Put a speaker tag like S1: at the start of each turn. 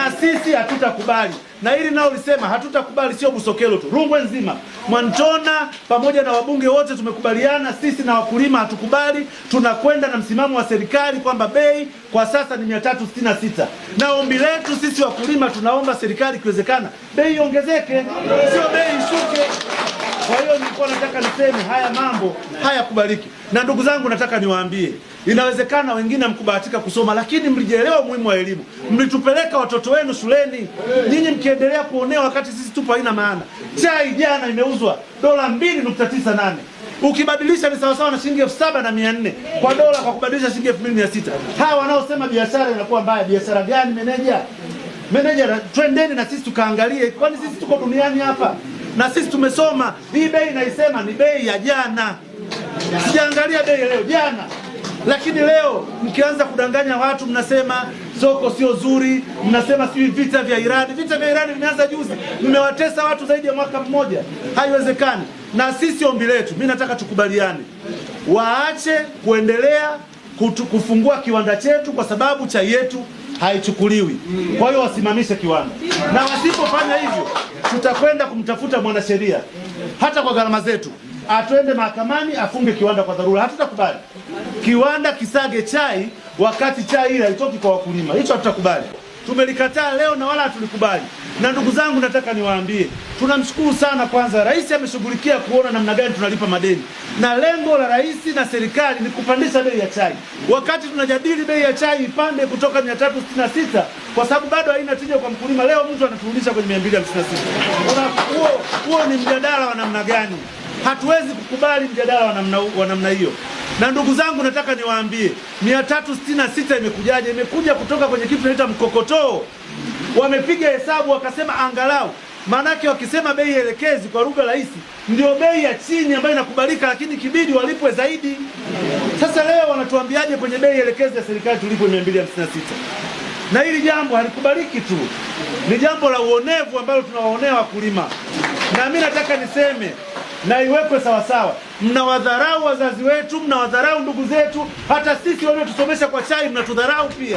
S1: na sisi hatutakubali. Na hili nao lisema hatutakubali, sio Busokelo tu, Rungwe nzima, Mwantona pamoja na wabunge wote tumekubaliana, sisi na wakulima hatukubali. Tunakwenda na msimamo wa serikali kwamba bei kwa sasa ni 366, na ombi letu sisi wakulima tunaomba serikali ikiwezekana bei iongezeke, sio bei ishuke. Kwa hiyo nilikuwa nataka niseme haya mambo hayakubaliki. Na ndugu zangu, nataka niwaambie, inawezekana wengine hamkubahatika kusoma, lakini mlijielewa umuhimu wa elimu. Mlitupeleka watoto wenu shuleni. Nyinyi mkiendelea kuonewa wakati sisi tupo, haina maana. Chai jana imeuzwa dola 2.98. Ukibadilisha ni sawasawa na shilingi 7,400 kwa dola, kwa kubadilisha shilingi 2,600. Hawa wanaosema biashara inakuwa mbaya, biashara gani meneja? Meneja, twendeni na sisi tukaangalie, kwani sisi tuko duniani hapa na sisi tumesoma. Hii bei naisema ni bei ya jana, sijaangalia bei leo, jana. Lakini leo mkianza kudanganya watu, mnasema soko sio zuri, mnasema sijui vita vya Irani. Vita vya Irani vimeanza juzi, mmewatesa watu zaidi ya mwaka mmoja. Haiwezekani. Na sisi ombi letu, mimi nataka tukubaliane, waache kuendelea kufungua kiwanda chetu kwa sababu chai yetu haichukuliwi. Kwa hiyo wasimamishe kiwanda, na wasipofanya hivyo tutakwenda kumtafuta mwanasheria hata kwa gharama zetu, atwende mahakamani afunge kiwanda kwa dharura. Hatutakubali kiwanda kisage chai wakati chai ile haitoki kwa wakulima. Hicho hatutakubali, tumelikataa leo na wala hatulikubali. Na ndugu zangu, nataka niwaambie, tunamshukuru sana kwanza Rais ameshughulikia kuona namna gani tunalipa madeni, na lengo la Rais na serikali ni kupandisha bei ya chai. Wakati tunajadili bei ya chai ipande kutoka 366 kwa sababu bado haina tija kwa mkulima, leo mtu anaturudisha kwenye 256. Huo ni mjadala wa namna gani? Hatuwezi kukubali mjadala wa namna hiyo. Na ndugu zangu, nataka niwaambie, 366 imekujaje? Imekuja kutoka kwenye kitu tunaita mkokotoo. Wamepiga hesabu wakasema angalau, maanake wakisema bei elekezi kwa lugha rahisi ndio bei ya chini ambayo inakubalika, lakini kibidi walipwe zaidi. Sasa leo wanatuambiaje kwenye bei elekezi ya serikali tulipwe 256? Na hili jambo halikubaliki tu, ni jambo la uonevu ambalo tunawaonea wakulima. Na mimi nataka niseme na iwekwe sawasawa, mnawadharau wazazi wetu, mnawadharau ndugu zetu, hata sisi waliotusomesha kwa chai mnatudharau pia.